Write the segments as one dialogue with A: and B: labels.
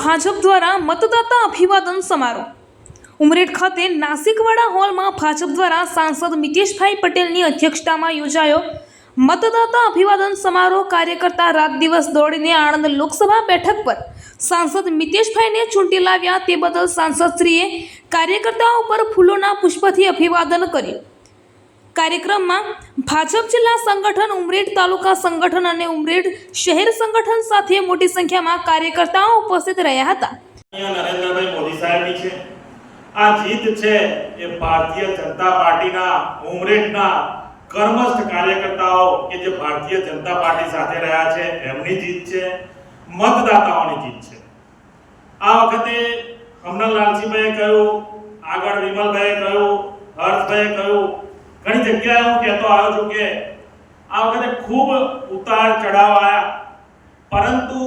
A: ભાજપ દ્વારા મતદાતા અભિવાદન સમારોહ ઉમરેઠ ખાતે નાસિકવાડા હોલમાં ભાજપ દ્વારા સાંસદ મિતેશભાઈ પટેલની અધ્યક્ષતામાં યોજાયો મતદાતા અભિવાદન સમારોહ કાર્યકર્તા રાત દિવસ દોડીને આણંદ લોકસભા બેઠક પર સાંસદ મિતેશભાઈને ચૂંટી લાવ્યા તે બદલ સાંસદશ્રીએ કાર્યકર્તાઓ પર ફૂલોના પુષ્પથી અભિવાદન કર્યું। કાર્યક્રમમાં ભાજપ જિલ્લા સંગઠન ઉમરેઠ તાલુકા સંગઠન અને ઉમરેઠ શહેર સંગઠન સાથે મોટી સંખ્યામાં કાર્યકર્તાઓ ઉપસ્થિત રહ્યા હતા।
B: નરેન્દ્રભાઈ મોદી સાહેબની છે આ જીત છે એ ભારતીય જનતા પાર્ટીના ઉમરેઠના કર્મસ્થ કાર્યકર્તાઓ કે જે ભારતીય જનતા પાર્ટી સાથે રહ્યા છે એમની જીત છે, મતદાતાઓની જીત છે। આ વખતે હમણાં લાલજીભાઈએ કહ્યું, આગળ વિમલભાઈએ કહ્યું, હર્ષભાઈએ કહ્યું, ઘણી જગ્યાએ હું કહેતો આવ્યો છું કે આ વખતે ખૂબ ઉતાર ચઢાવ આવ્યા, પરંતુ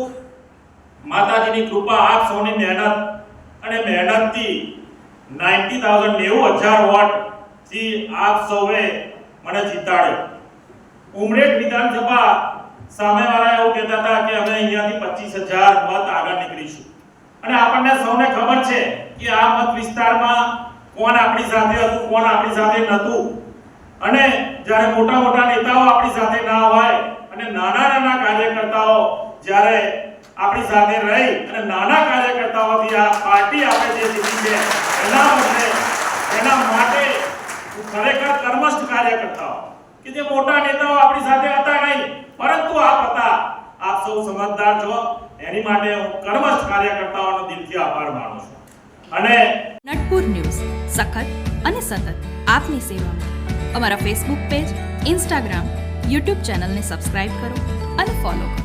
B: માતાજીની કૃપા, આપ સૌની મહેનત અને મહેનતથી 90,000 વોટ થી આપ સૌએ મને જીતાડ્યો। ઉમરેઠ વિધાનસભા સામેવાળા એવું કહેતા હતા કે અમે અહીંયાથી 25,000 મત આગળ નીકળીશું, અને આપણને સૌને ખબર છે કે આ મત વિસ્તારમાં કોણ આપણી સાથે હતું, કોણ આપણી સાથે નહોતું, અને જ્યારે મોટા મોટા નેતાઓ આપણી સાથે ના હોય અને નાના નાના કાર્યકર્તાઓ જ્યારે આપણી સાથે રહી અને નાના કાર્યકર્તાઓથી આ પાર્ટી આપણે જે જીતી છે એના માટે ખરેખર કર્મસ્થ કાર્યકર્તાઓ કે જે મોટા નેતાઓ આપણી સાથે હતા નહીં પરંતુ આપ હતા, આપ સૌ સમજદાર છો, એની માટે હું કર્મસ્થ કાર્યકર્તાઓનો દિલથી આભાર માનું છું। અને
C: નટપુર ન્યૂઝ સખત અને સતત આપની સેવામાં અમારા ફેસબુક પેજ, ઇન્સ્ટાગ્રામ, યુટ્યુબ ચેનલને સબસ્ક્રાઇબ કરો અને ફોલો કરો।